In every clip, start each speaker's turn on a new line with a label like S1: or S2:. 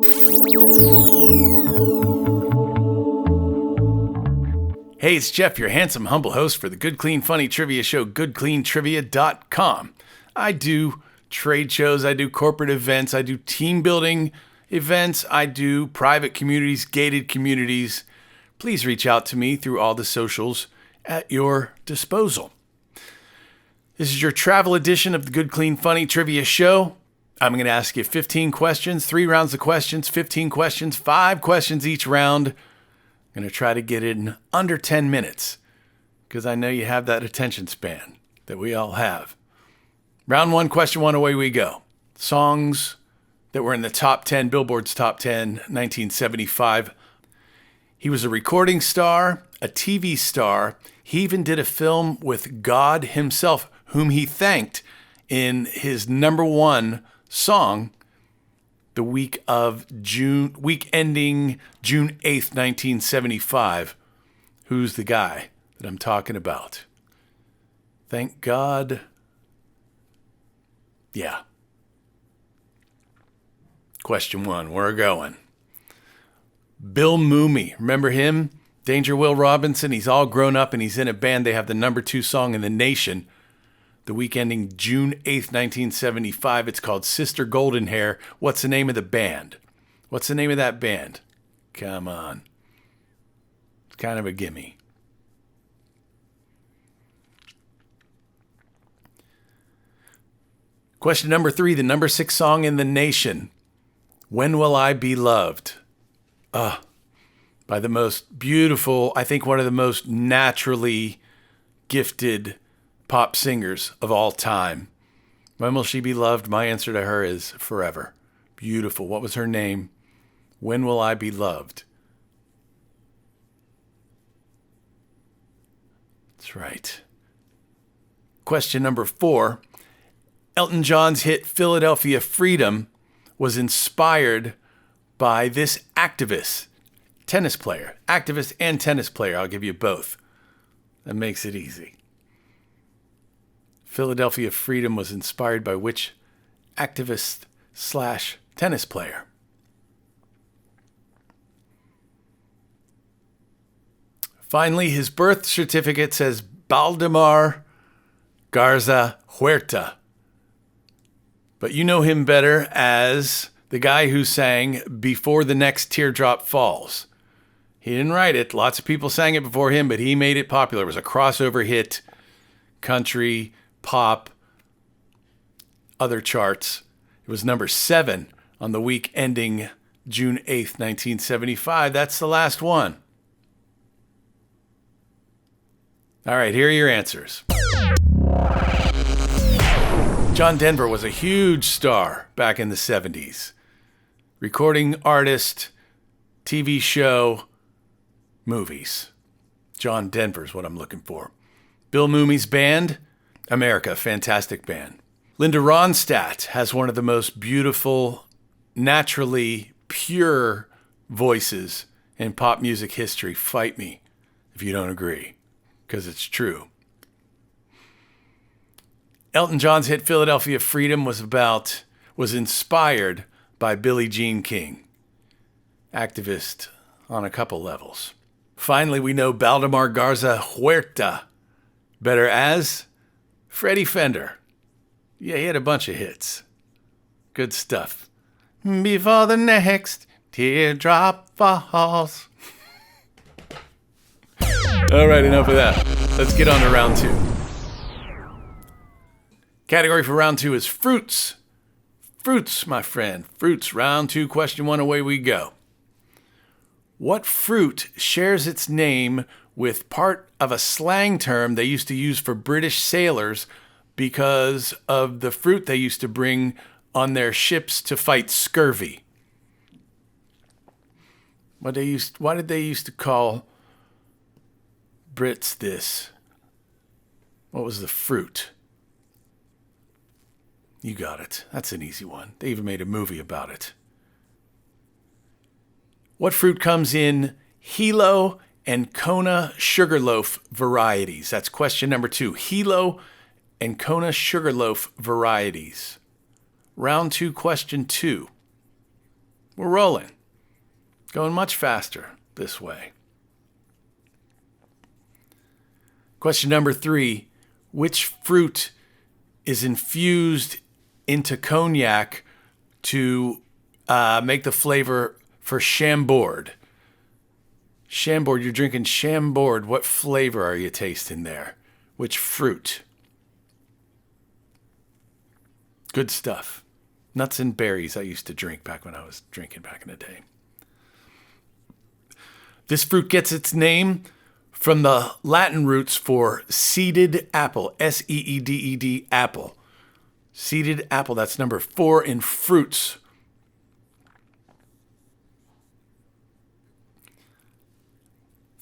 S1: Hey, it's Jeff, your handsome, humble host for the Good, Clean, Funny Trivia show, goodcleantrivia.com. I do trade shows, I do corporate events, I do team building events, I do private communities, gated communities. Please reach out to me through all the socials at your disposal. This is your travel edition of the Good, Clean, Funny Trivia show. I'm going to ask you 15 questions, 3 rounds of questions, 15 questions, 5 questions each round. I'm going to try to get it in under 10 minutes because I know you have that attention span that we all have. Round 1, question 1, away we go. Songs that were in the top 10, Billboard's top 10, 1975. He was a recording star, a TV star. He even did a film with God himself, whom he thanked in his number 1 song the week ending June 8th, 1975. Who's the guy that I'm talking about? Thank God. Yeah. Question 1, we're going. Bill Mumy, remember him? Danger Will Robinson, he's all grown up and he's in a band. They have the number 2 song in the nation. The week ending June 8th, 1975. It's called Sister Golden Hair. What's the name of the band? What's the name of that band? Come on. It's kind of a gimme. Question number 3, the number 6 song in the nation. When Will I Be Loved? By the most beautiful, I think one of the most naturally gifted pop singers of all time. When will she be loved? My answer to her is forever. Beautiful. What was her name? When will I be loved? That's right. Question number 4. Elton John's hit Philadelphia Freedom was inspired by this activist, tennis player. Activist and tennis player. I'll give you both. That makes it easy. Philadelphia Freedom was inspired by which activist / tennis player? Finally, his birth certificate says Baldemar Garza Huerta. But you know him better as the guy who sang Before the Next Teardrop Falls. He didn't write it. Lots of people sang it before him, but he made it popular. It was a crossover hit, country, pop, other charts. It was number 7 on the week ending June 8th, 1975. That's the last one. All right, here are your answers. John Denver was a huge star back in the 70s. Recording artist, TV show, movies. John Denver's what I'm looking for. Bill Mumy's band, America, fantastic band. Linda Ronstadt has one of the most beautiful, naturally pure voices in pop music history. Fight me if you don't agree, because it's true. Elton John's hit Philadelphia Freedom was inspired by Billie Jean King, activist on a couple levels. Finally, we know Baldemar Garza Huerta better as Freddie Fender. Yeah, he had a bunch of hits. Good stuff. Before the next teardrop falls. All right, enough of that. Let's get on to round 2. Category for round 2 is fruits. Fruits, my friend. Fruits. Round 2, question 1, away we go. What fruit shares its name with part of a slang term they used to use for British sailors because of the fruit they used to bring on their ships to fight scurvy? Why did they used to call Brits this? What was the fruit? You got it. That's an easy one. They even made a movie about it. What fruit comes in Hilo and Kona Sugarloaf varieties? That's question number 2. Hilo and Kona Sugarloaf varieties. Round 2, question 2. We're rolling. Going much faster this way. Question number 3. Which fruit is infused into cognac to make the flavor for Chambord? Chambord, you're drinking Chambord. What flavor are you tasting there? Which fruit? Good stuff. Nuts and berries I used to drink back when I was drinking back in the day. This fruit gets its name from the Latin roots for seeded apple. S-E-E-D-E-D, apple. Seeded apple, that's number 4 in fruits.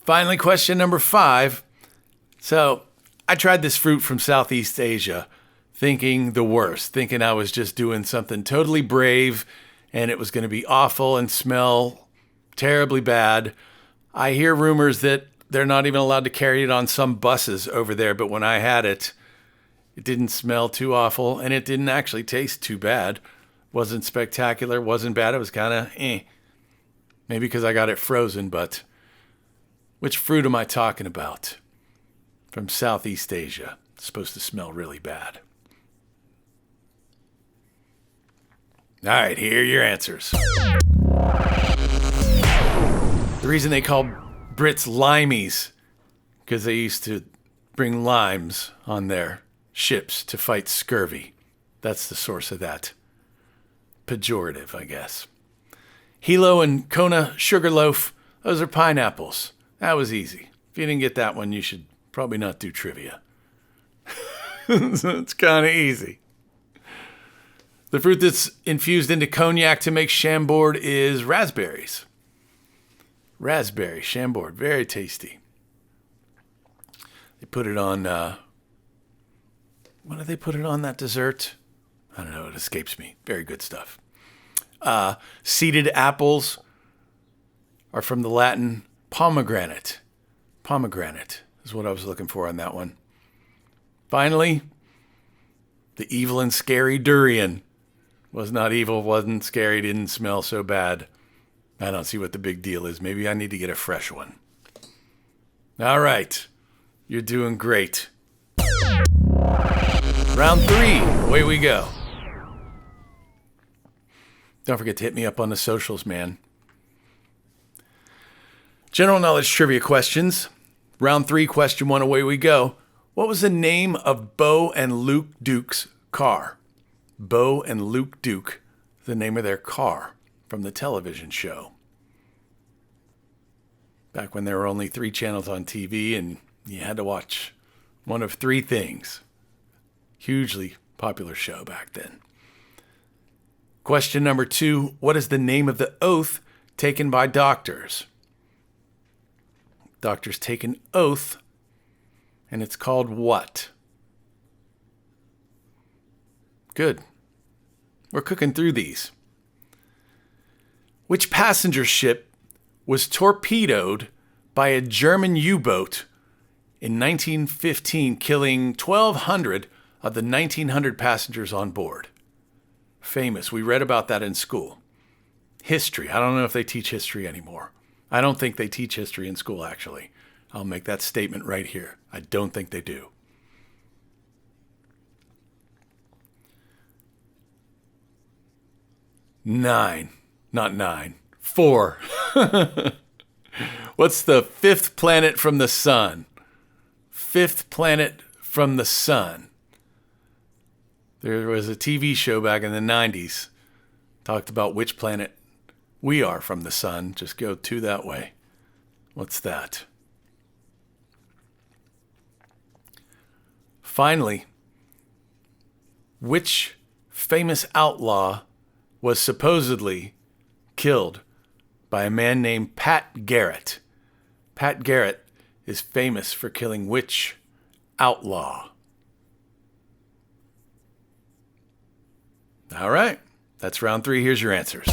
S1: Finally, question number 5. So, I tried this fruit from Southeast Asia, thinking the worst, thinking I was just doing something totally brave and it was going to be awful and smell terribly bad. I hear rumors that they're not even allowed to carry it on some buses over there, but when I had it, it didn't smell too awful and it didn't actually taste too bad. Wasn't spectacular, wasn't bad, it was kind of Maybe because I got it frozen, but which fruit am I talking about? From Southeast Asia. It's supposed to smell really bad. All right, here are your answers. The reason they call Brits limeys, because they used to bring limes on their ships to fight scurvy. That's the source of that. Pejorative, I guess. Hilo and Kona Sugarloaf, those are pineapples. That was easy. If you didn't get that one, you should probably not do trivia. It's kind of easy. The fruit that's infused into cognac to make Chambord is raspberries. Raspberry, Chambord, very tasty. They put it on, what do they put it on, that dessert? I don't know, it escapes me. Very good stuff. Seeded apples are from the Latin pomegranate. Pomegranate is what I was looking for on that one. Finally, the evil and scary durian. Was not evil, wasn't scary, didn't smell so bad. I don't see what the big deal is. Maybe I need to get a fresh one. All right. You're doing great. Round 3. Away we go. Don't forget to hit me up on the socials, man. General knowledge trivia questions. Round 3, question 1, away we go. What was the name of Bo and Luke Duke's car? Bo and Luke Duke, the name of their car from the television show. Back when there were only 3 channels on TV and you had to watch one of 3 things. Hugely popular show back then. Question number 2, what is the name of the oath taken by doctors? Doctors take an oath, and it's called what? Good. We're cooking through these. Which passenger ship was torpedoed by a German U-boat in 1915, killing 1,200 of the 1,900 passengers on board? Famous. We read about that in school. History. I don't know if they teach history anymore. I don't think they teach history in school, actually. I'll make that statement right here. I don't think they do. Nine. Not 9. 4. What's the 5th planet from the sun? 5th planet from the sun. There was a TV show back in the 90s. Talked about which planet we are from the sun. Just go 2 that way. What's that? Finally, which famous outlaw was supposedly killed by a man named Pat Garrett? Pat Garrett is famous for killing which outlaw? All right, that's round 3. Here's your answers.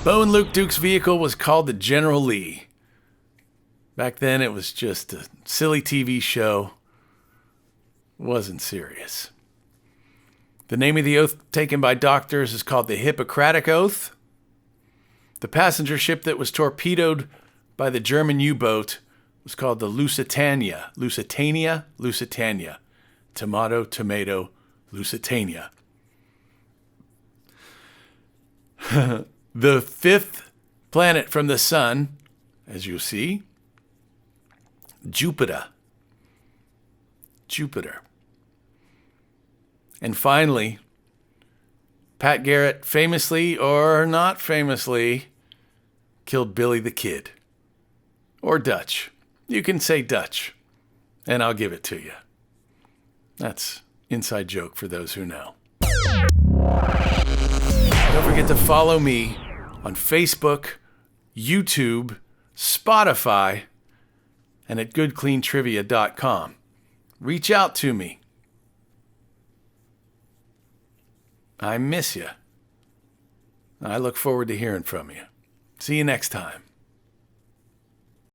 S1: Bo and Luke Duke's vehicle was called the General Lee. Back then, it was just a silly TV show. Wasn't serious. The name of the oath taken by doctors is called the Hippocratic Oath. The passenger ship that was torpedoed by the German U-boat was called the Lusitania. Lusitania. Tomato, Lusitania. The fifth planet from the sun, as you see, Jupiter. And finally, Pat Garrett famously or not famously killed Billy the Kid. Or Dutch. You can say Dutch, and I'll give it to you. That's inside joke for those who know. Don't forget to follow me on Facebook, YouTube, Spotify, and at goodcleantrivia.com. Reach out to me. I miss you. I look forward to hearing from you. See you next time.